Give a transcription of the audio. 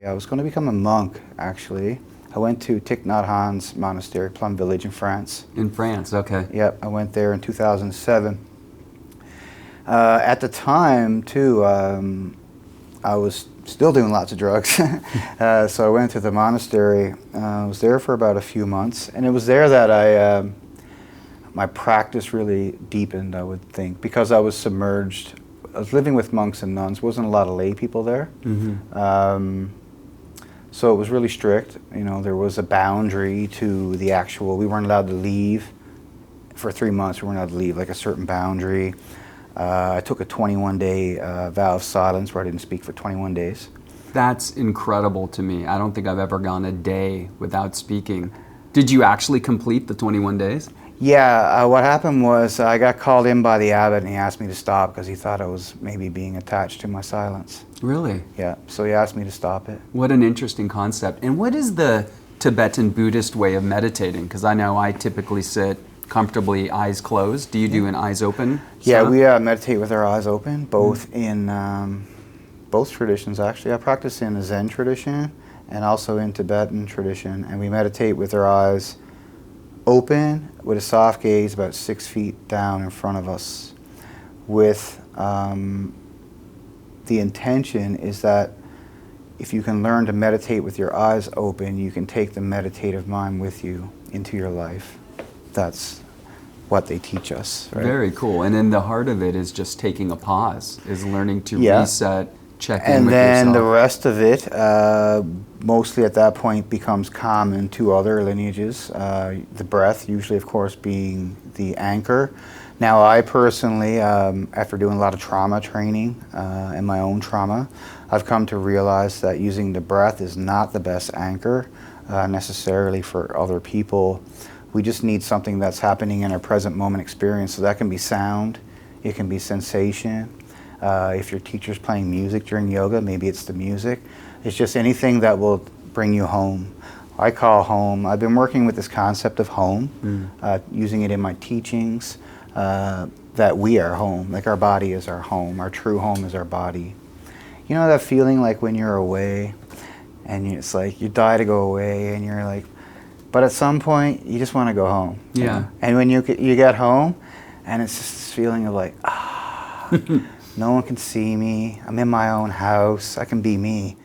Yeah, I was going to become a monk, actually. I went to Thich Nhat Hanh's monastery, Plum Village in France. In France, okay. Yep, I went there in 2007. At the time, too, I was still doing lots of drugs. So I went to the monastery. I was there for about a few months, and it was there that my practice really deepened, I would think, because I was submerged. I was living with monks and nuns. Wasn't a lot of lay people there. So it was really strict. You know, there was a boundary to the actual. We weren't allowed to leave for 3 months. We weren't allowed to leave, like a certain boundary. I took a 21-day vow of silence where I didn't speak for 21 days. That's incredible to me. I don't think I've ever gone a day without speaking. Did you actually complete the 21 days? Yeah, what happened was I got called in by the abbot and he asked me to stop because he thought I was maybe being attached to my silence. Really? Yeah, so he asked me to stop it. What an interesting concept. And what is the Tibetan Buddhist way of meditating? Because I know I typically sit comfortably, eyes closed. Do you do an eyes open Yeah, setup? we meditate with our eyes open, both in both traditions actually. I practice in a Zen tradition and also in Tibetan tradition, and we meditate with our eyes open with a soft gaze about 6 feet down in front of us with the intention is that if you can learn to meditate with your eyes open, you can take the meditative mind with you into your life. That's what they teach us. Right? Very cool. And then the heart of it is just taking a pause, is learning to reset, check in and with then yourself. the rest of it, mostly at that point, becomes common to other lineages. The breath, usually, of course, being the anchor. Now, I personally, after doing a lot of trauma training and my own trauma, I've come to realize that using the breath is not the best anchor necessarily for other people. We just need something that's happening in our present moment experience. So that can be sound, it can be sensation. If your teacher's playing music during yoga, maybe it's the music. It's just anything that will bring you home. I call home. I've been working with this concept of home, using it in my teachings, that we are home, like our body is our home, our true home is our body. You know that feeling like when you're away and it's like you die to go away and you're like, but at some point you just want to go home. Yeah. You know? And when you get home and it's just this feeling of like, no one can see me, I'm in my own house, I can be me.